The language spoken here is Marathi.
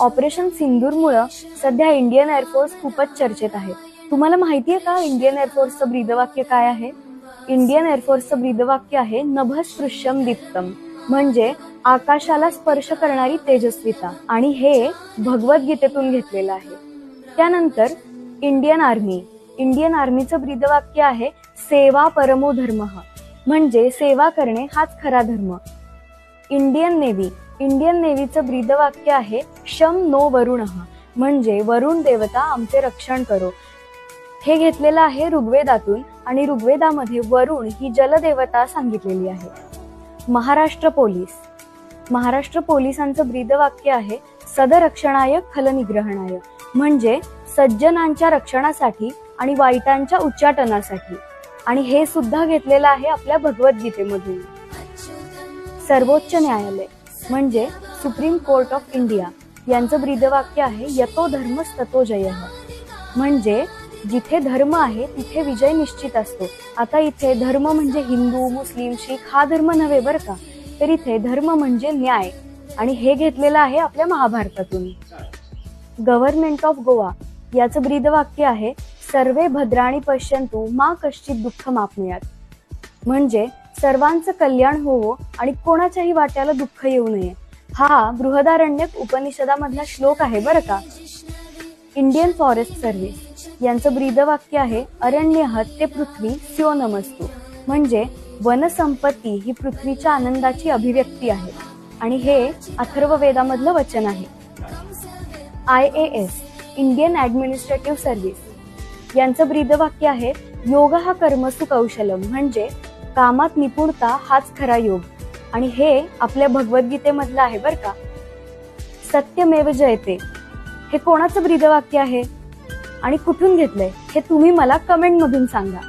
ऑपरेशन सिंदूरमुळे सध्या इंडियन एअरफोर्स खूपच चर्चेत आहे. तुम्हाला माहितीये का इंडियन एअरफोर्सचं ब्रीदवाक्य काय आहे? इंडियन एअरफोर्सचं ब्रीदवाक्य आहे नभस्पृश्यम दीप्तम, म्हणजे आकाशाला स्पर्श करणारी तेजस्विता. आणि हे भगवद्गीतेतून घेतलेलं आहे. त्यानंतर इंडियन आर्मीचं ब्रीदवाक्य आहे सेवा परमो धर्मः, म्हणजे सेवा करणे हाच खरा धर्म. इंडियन नेव्हीचं ब्रीदवाक्य आहे शम नो वरुणः, म्हणजे वरुण देवता आमचे रक्षण करो. हे घेतलेलं आहे ऋग्वेदातून, आणि ऋग्वेदामध्ये वरुण ही जलदेवता सांगितलेली आहे. महाराष्ट्र पोलिसांचं ब्रीदवाक्य आहे सदरक्षणाय खलनिग्रहणाय, म्हणजे सज्जनांच्या रक्षणासाठी आणि वाईटांच्या उच्चाटनासाठी. आणि हे सुद्धा घेतलेलं आहे आपल्या भगवद्गीतेमधून. सर्वोच्च न्यायालय म्हणजे सुप्रीम कोर्ट ऑफ इंडिया यांचं ब्रीदवाक्य आहे यतो धर्मस्ततो जयः, म्हणजे जिथे धर्म आहे तिथे विजय निश्चित असतो. आता इथे धर्म म्हणजे हिंदू, मुस्लिम, शीख हा धर्म नव्हे बरं का, तर इथे धर्म म्हणजे न्याय. आणि हे घेतलेलं आहे आपल्या महाभारतातून. गव्हर्नमेंट ऑफ गोवा याचं ब्रीदवाक्य आहे सर्वे भद्राणी पश्यंतु मा कश्चित दुःख मापनुयात, म्हणजे सर्वांचं कल्याण होवो आणि कोणाच्याही वाट्याला दुःख येऊ नये. हा बृहदारण्यक उपनिषदामधला श्लोक आहे बरं का. इंडियन फॉरेस्ट सर्व्हिस यांचं ब्रीदवाक्य आहे अरण्यः ते पृथ्वी स्यो नमस्तु, म्हणजे वनसंपत्ती ही पृथ्वीच्या आनंदाची अभिव्यक्ती आहे. आणि हे अथर्ववेदामधलं वचन आहे. IAS इंडियन ऍडमिनिस्ट्रेटिव्ह सर्व्हिस यांचं ब्रीदवाक्य आहे योगः कर्मसु कौशलम, म्हणजे कामात निपुणता हाच खरा योग. आणि हे आपल्या भगवद्गीतेमधलं आहे बरं का. सत्यमेव जयते हे कोणाचं ब्रीदवाक्य आहे आणि कुठून घेतलंय हे तुम्ही मला कमेंट मधून सांगा.